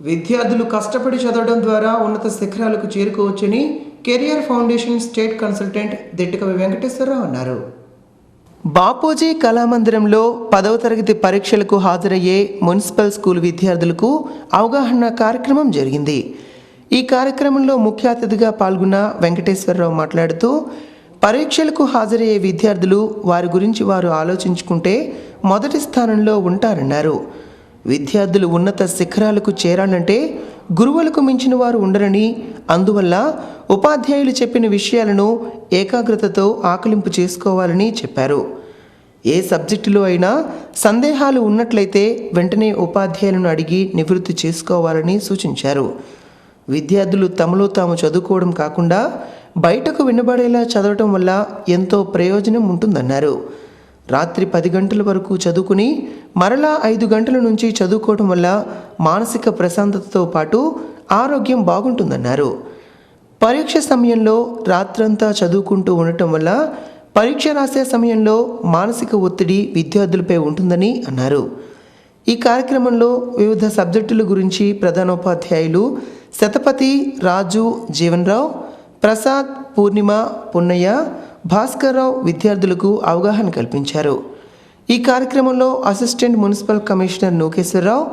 విద్యార్థులు కష్టపడి చదవడం ద్వారా ఉన్నత శిఖరాలకు చేరుకోవచ్చని career foundation state consultant Dittakavi Venkateswararao అన్నారు. బాపూజీ కళామందిరంలో 10వ తరగతి పరీక్షలకు హాజరయ్యే మున్సిపల్ స్కూల్ విద్యార్థులకు అవగాహన కార్యక్రమం జరిగింది. ఈ కార్యక్రమంలో ముఖ్య అతిథిగా పాల్గొన్న వెంకటేశ్వరరావు మాట్లాడుతూ, పరీక్షలకు హాజరయ్యే విద్యార్థులు వారి గురించి వారు ఆలోచించుకుంటే మొదటి స్థానంలో ఉంటారన్నారు. విద్యార్థులు ఉన్నత శిఖరాలకు చేరాలంటే గురువులకు మించిన వారు ఉండరని, అందువల్ల ఉపాధ్యాయులు చెప్పిన విషయాలను ఏకాగ్రతతో ఆకలింపు చేసుకోవాలని చెప్పారు. ఏ సబ్జెక్టులో అయినా సందేహాలు ఉన్నట్లయితే వెంటనే ఉపాధ్యాయులను అడిగి నివృత్తి చేసుకోవాలని సూచించారు. విద్యార్థులు తమలో తాము చదువుకోవడం కాకుండా బయటకు వినబడేలా చదవటం వల్ల ఎంతో ప్రయోజనం ఉంటుందన్నారు. రాత్రి 10 గంటల వరకు చదువుకుని మరలా 5 గంటల నుంచి చదువుకోవడం వల్ల మానసిక ప్రశాంతతతో పాటు ఆరోగ్యం బాగుంటుందన్నారు. పరీక్ష సమయంలో రాత్రంతా చదువుకుంటూ ఉండటం వల్ల పరీక్ష రాసే సమయంలో మానసిక ఒత్తిడి విద్యార్థులపై ఉంటుందని అన్నారు. ఈ కార్యక్రమంలో వివిధ సబ్జెక్టుల గురించి ప్రధానోపాధ్యాయులు శతపతి, రాజు, జీవన్రావు, ప్రసాద్, పూర్ణిమ, పున్నయ్య, భాస్కర్రావు విద్యార్థులకు అవగాహన కల్పించారు. ఈ కార్యక్రమంలో అసిస్టెంట్ మున్సిపల్ కమిషనర్ నూకేశ్వరరావు,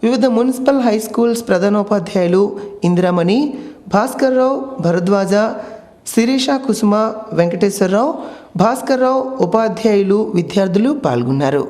వివిధ మున్సిపల్ హై స్కూల్స్ ప్రధానోపాధ్యాయులు ఇందిరామణి, భాస్కర్రావు, భరద్వాజ, శిరీష, కుసుమ, వెంకటేశ్వరరావు, భాస్కర్రావు, ఉపాధ్యాయులు, విద్యార్థులు పాల్గొన్నారు.